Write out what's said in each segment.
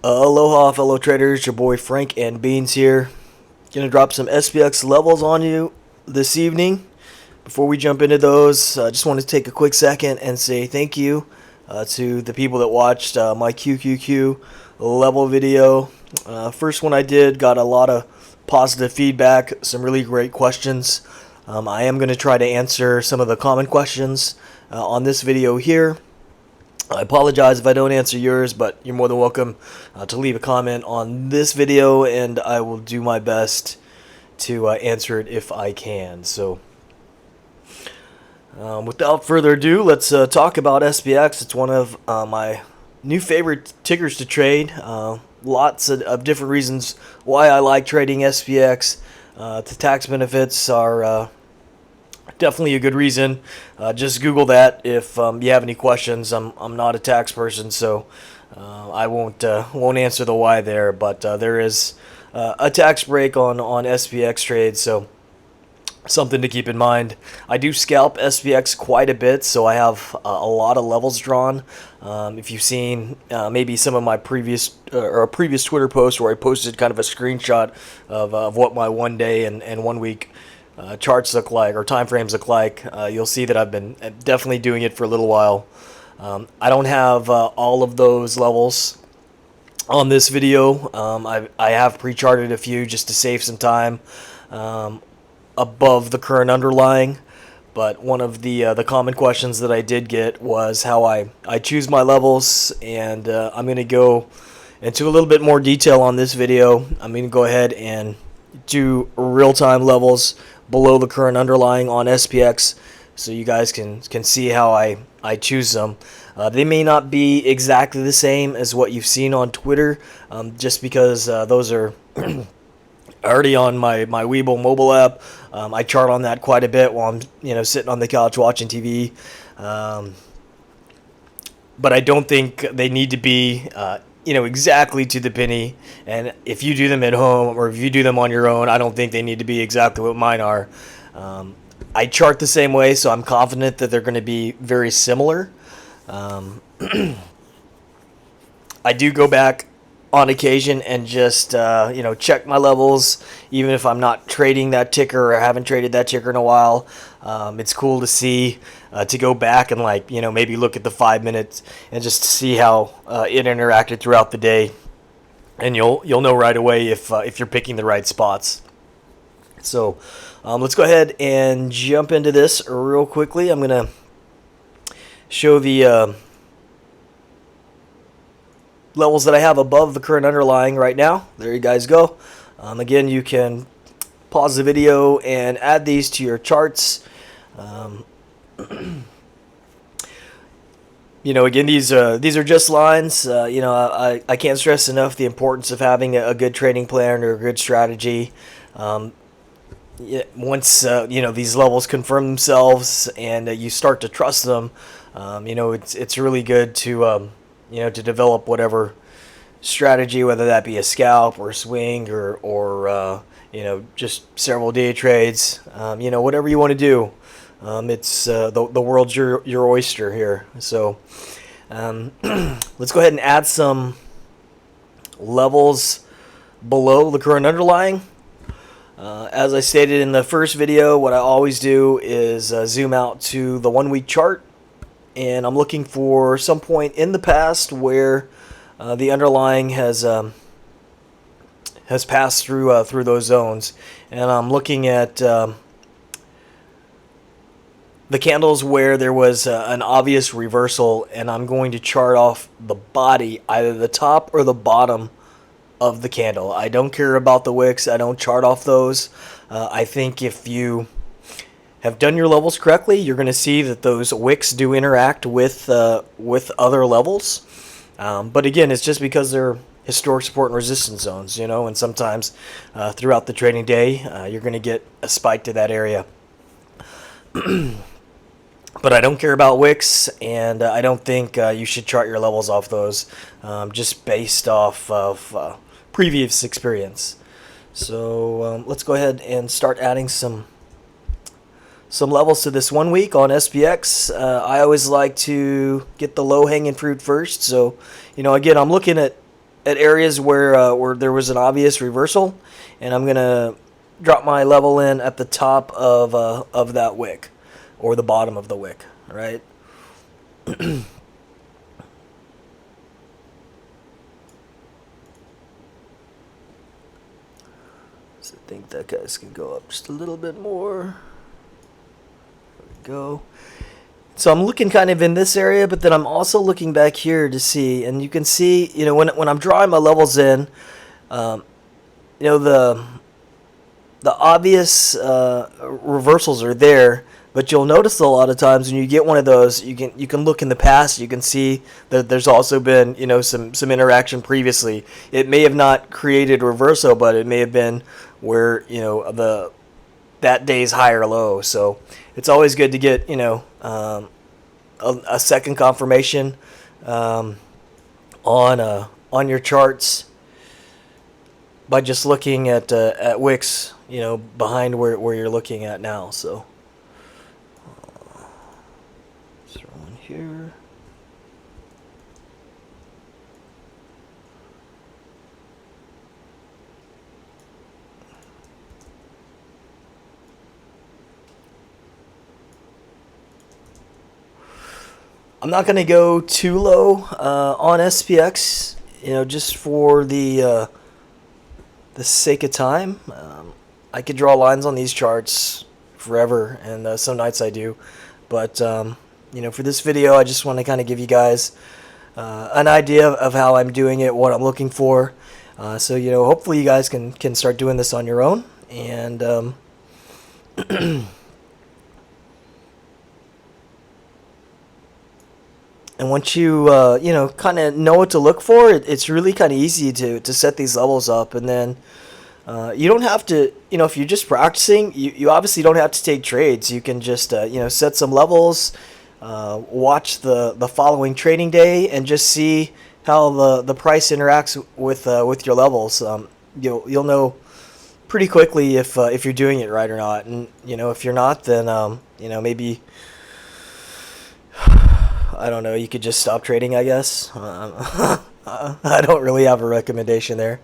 Aloha fellow traders, your boy Frank and Beans here. Gonna drop some SPX levels on you this evening. Before we jump into those, I just want to take a quick second and say thank you to the people that watched my QQQ level video. First one I did got a lot of positive feedback, some really great questions. I am going to try to answer some of the common questions on this video here. I apologize if I don't answer yours, but you're more than welcome to leave a comment on this video, and I will do my best to answer it if I can. So, without further ado, let's talk about SPX. It's one of my new favorite tickers to trade. Lots of different reasons why I like trading SPX. The tax benefits are definitely a good reason. Just Google that if you have any questions. I'm not a tax person, so I won't answer the why there. But there is a tax break on SPX trades, so something to keep in mind. I do scalp SPX quite a bit, so I have a lot of levels drawn. If you've seen maybe some of my previous Twitter post where I posted kind of a screenshot of what my 1 day and 1 week charts look like, or time frames look like, you'll see that I've been definitely doing it for a little while. I don't have all of those levels on this video. I have pre-charted a few just to save some time above the current underlying, but one of the common questions that I did get was how I choose my levels, and I'm going to go into a little bit more detail on this video. I'm going to go ahead and do real-time levels below the current underlying on SPX, so you guys can see how I choose them. They may not be exactly the same as what you've seen on Twitter, just because those are already on my Webull mobile app. I chart on that quite a bit while I'm sitting on the couch watching TV. But I don't think they need to be exactly to the penny. And if you do them at home or if you do them on your own, I don't think they need to be exactly what mine are. I chart the same way, so I'm confident that they're going to be very similar. I do go back on occasion and just check my levels, even if I'm not trading that ticker or haven't traded that ticker in a while. It's cool to see, to go back and maybe look at the 5 minutes and just see how it interacted throughout the day, and you'll know right away if you're picking the right spots. So let's go ahead and jump into this real quickly. I'm gonna show the levels that I have above the current underlying right now. There you guys go. Again, you can pause the video and add these to your charts. Again, these are just lines. I can't stress enough the importance of having a good trading plan or a good strategy. Once these levels confirm themselves and you start to trust them, it's really good to to develop whatever strategy, whether that be a scalp or a swing or just several day trades, whatever you want to do. It's the world's your oyster here. So let's go ahead and add some levels below the current underlying. As I stated in the first video, what I always do is zoom out to the 1 week chart, and I'm looking for some point in the past where the underlying has passed through those zones, and I'm looking at the candles where there was an obvious reversal, and I'm going to chart off the body, either the top or the bottom of the candle. I don't care about the wicks. I don't chart off those. I think if you have done your levels correctly, you're going to see that those wicks do interact with other levels. But again, it's just because they're historic support and resistance zones, and sometimes throughout the trading day, you're going to get a spike to that area. But I don't care about wicks, and I don't think you should chart your levels off those, just based off of previous experience. So let's go ahead and start adding some levels to this 1 week on SPX. I always like to get the low hanging fruit first. So, again, I'm looking at at areas where there was an obvious reversal, and I'm gonna drop my level in at the top of that wick, or the bottom of the wick, right? So I think that guy's can go up just a little bit more. There we go. So I'm looking kind of in this area, but then I'm also looking back here to see, and you can see, you know, when I'm drawing my levels in, you know, the obvious reversals are there, but you'll notice a lot of times when you get one of those, you can look in the past, you can see that there's also been, you know, some interaction previously. It may have not created a reversal, but it may have been where, you know, that day's high or low. So it's always good to get, you know, a second confirmation on your charts by just looking at wicks, you know, behind where you're looking at now. So throw in here. I'm not going to go too low on SPX, you know, just for the sake of time. I could draw lines on these charts forever, and some nights I do. But, you know, for this video, I just want to kind of give you guys an idea of how I'm doing it, what I'm looking for. So, you know, hopefully you guys can start doing this on your own. And and once you you know, kind of know what to look for, it's really kind of easy to set these levels up. And then you don't have to, you know, if you're just practicing, you obviously don't have to take trades. You can just you know, set some levels, watch the following trading day, and just see how the price interacts with your levels. You'll know pretty quickly if you're doing it right or not. And you know, if you're not, then you know, maybe, I don't know, you could just stop trading, I guess. I don't really have a recommendation there.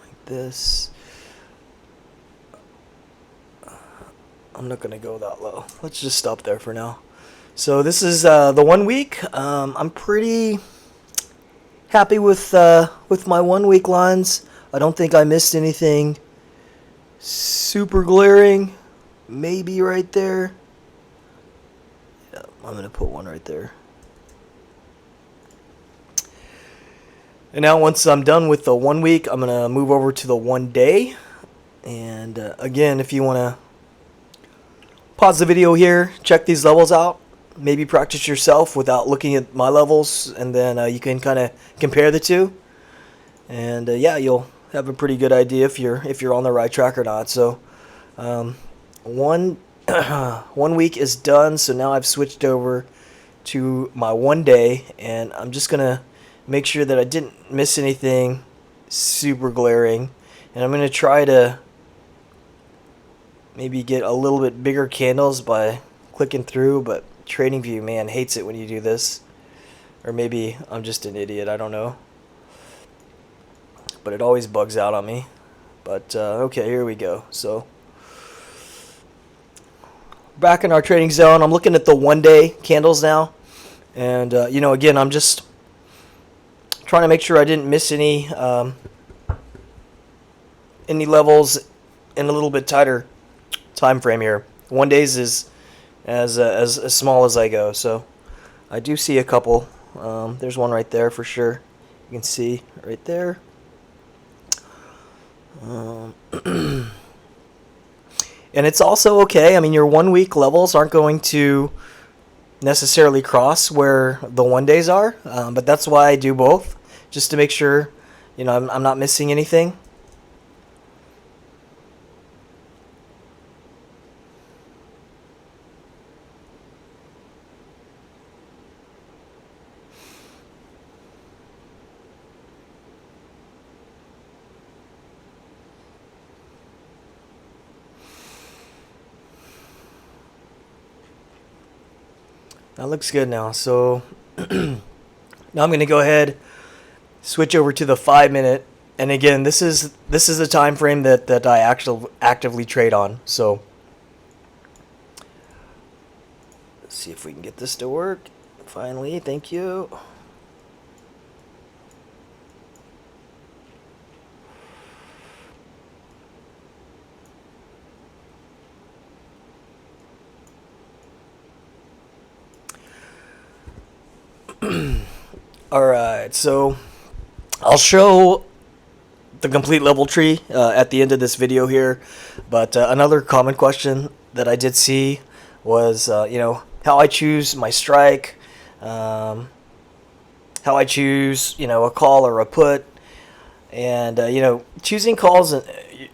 Like this. I'm not going to go that low. Let's just stop there for now. So this is the 1 week. I'm pretty happy with my 1 week lines. I don't think I missed anything super glaring. Maybe right there. Yeah, I'm going to put one right there. And now once I'm done with the 1 week, I'm going to move over to the 1 day. And again, if you want to pause the video here, check these levels out, maybe practice yourself without looking at my levels, and then you can kind of compare the two. And yeah, you'll have a pretty good idea if you're on the right track or not. So one 1 week is done, so now I've switched over to my 1 day, and I'm just gonna make sure that I didn't miss anything super glaring, and I'm gonna try to maybe get a little bit bigger candles by clicking through, but TradingView, man, hates it when you do this. Or maybe I'm just an idiot, I don't know. But it always bugs out on me. But okay, here we go. So back in our trading zone, I'm looking at the 1 day candles now. And you know, again, I'm just trying to make sure I didn't miss any levels in a little bit tighter time frame here. 1 days is as small as I go, so I do see a couple. There's one right there for sure. You can see right there. And it's also okay. I mean, your 1 week levels aren't going to necessarily cross where the 1 days are, but that's why I do both, just to make sure, you know, I'm not missing anything. That looks good now. So now I'm going to go ahead, switch over to the 5 minute. And again, this is the time frame that I actually actively trade on. So let's see if we can get this to work. Finally, thank you. Alright, so I'll show the complete level tree at the end of this video here, but another common question that I did see was, how I choose my strike, how I choose, a call or a put, and, choosing calls,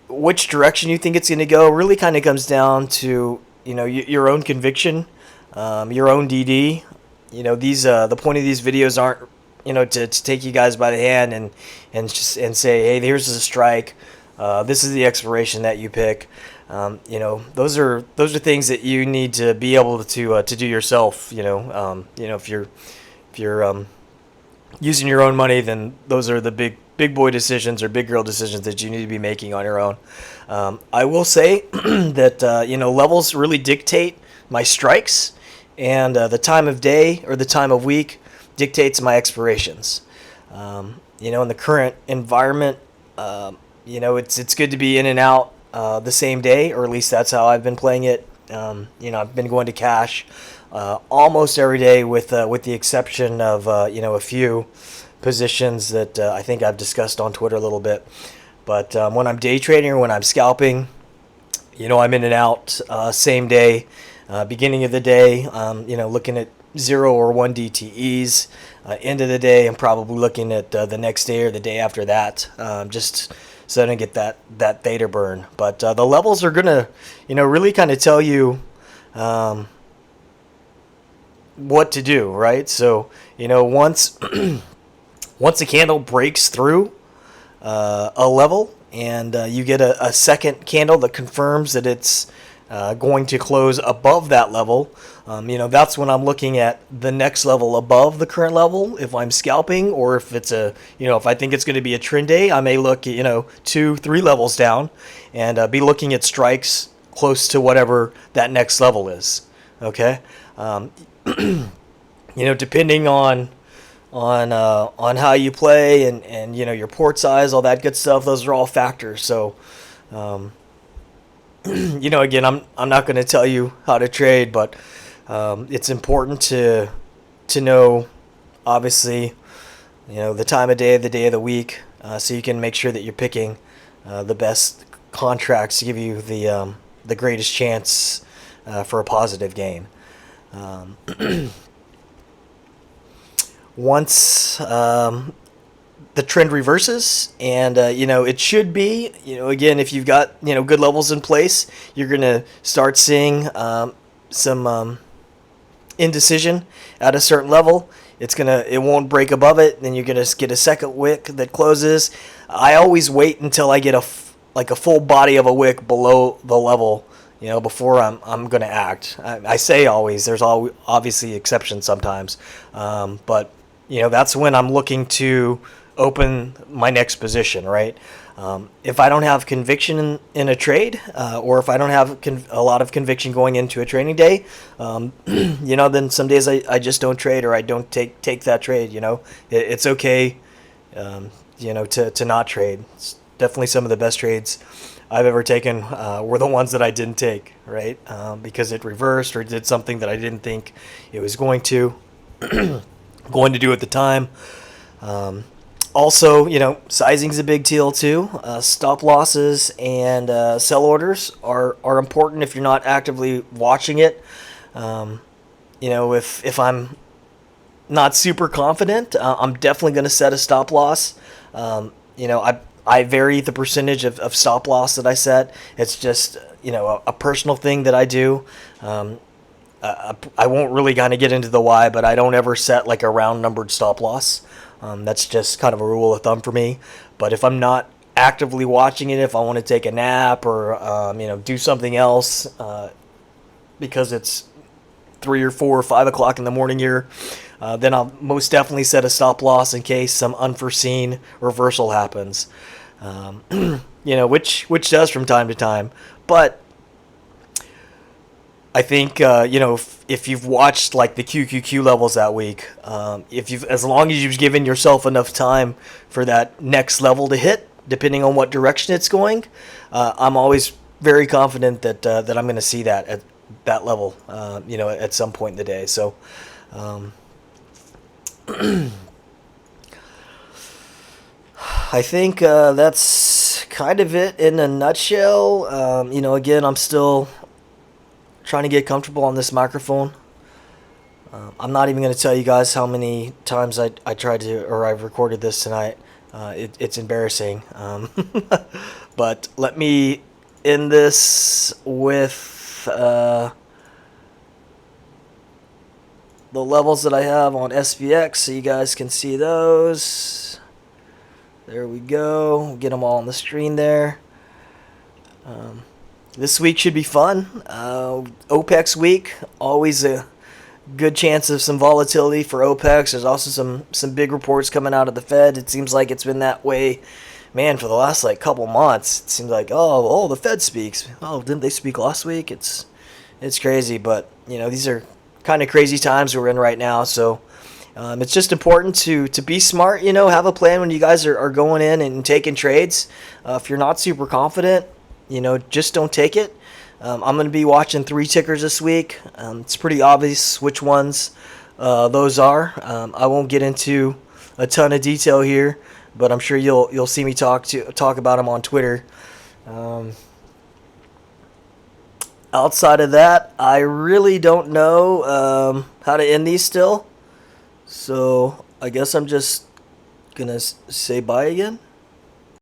which direction you think it's going to go really kind of comes down to, your own conviction, your own DD. The point of these videos aren't, to take you guys by the hand and say, hey, here's the strike. This is the expiration that you pick. Those are things that you need to be able to do yourself. If you're using your own money, then those are the big boy decisions or big girl decisions that you need to be making on your own. I will say that levels really dictate my strikes, and the time of day or the time of week dictates my expirations. In the current environment, it's good to be in and out the same day, or at least that's how I've been playing it. I've been going to cash almost every day, with the exception of a few positions that I think I've discussed on Twitter a little bit. But when I'm day trading or when I'm scalping, I'm in and out same day, beginning of the day. Looking at 0 or 1 DTEs. End of the day, I'm probably looking at the next day or the day after that, just so I don't get that theta burn. But the levels are gonna, really kind of tell you what to do, right? So, once once a candle breaks through a level, and you get a second candle that confirms that it's going to close above that level, that's when I'm looking at the next level above the current level if I'm scalping, or if it's if I think it's going to be a trend day, I may look at 2-3 levels down and be looking at strikes close to whatever that next level is. Okay. Depending on how you play and your port size, all that good stuff, those are all factors. So again, I'm not going to tell you how to trade, but it's important to know, obviously, the time of day, the day of the week, so you can make sure that you're picking the best contracts to give you the greatest chance for a positive gain. Once the trend reverses, and it should be, again, if you've got good levels in place, you're gonna start seeing some indecision at a certain level. It won't break above it, then you're gonna get a second wick that closes. I always wait until I get a full body of a wick below the level, before I'm gonna act. I say always. There's obviously exceptions sometimes, but that's when I'm looking to open my next position, right? If I don't have conviction in a trade, or if I don't have a lot of conviction going into a trading day, then some days I just don't trade, or I don't take that trade. It's okay, to not trade. It's definitely some of the best trades I've ever taken were the ones that I didn't take, right? Because it reversed or did something that I didn't think it was going to do at the time. Also, sizing's a big deal too. Stop losses and sell orders are important if you're not actively watching it. If I'm not super confident, I'm definitely going to set a stop loss. I vary the percentage of stop loss that I set. It's just a personal thing that I do. I won't really kind of get into the why, but I don't ever set like a round numbered stop loss. That's just kind of a rule of thumb for me. But if I'm not actively watching it, if I want to take a nap or do something else, because it's 3 or 4 or 5 o'clock in the morning here, then I'll most definitely set a stop loss in case some unforeseen reversal happens. Which does from time to time. But I think if you've watched like the QQQ levels that week, as long as you've given yourself enough time for that next level to hit, depending on what direction it's going, I'm always very confident that I'm going to see that at that level, at some point in the day. So. I think that's kind of it in a nutshell. Again, I'm still trying to get comfortable on this microphone. I'm not even going to tell you guys how many times I tried to, or I've recorded this tonight. It's embarrassing. But let me end this with the levels that I have on SPX so you guys can see those. There we go. Get them all on the screen there. This week should be fun. OPEX week, always a good chance of some volatility for OPEX. There's also some big reports coming out of the Fed. It seems like it's been that way, man, for the last couple months. It seems like the Fed speaks. Oh, didn't they speak last week? It's crazy, but these are kind of crazy times we're in right now. So it's just important to be smart. Have a plan when you guys are going in and taking trades. If you're not super confident, just don't take it. I'm going to be watching 3 tickers this week. It's pretty obvious which ones those are. I won't get into a ton of detail here, but I'm sure you'll see me talk about them on Twitter. Outside of that, I really don't know how to end these still. So I guess I'm just going to say bye again.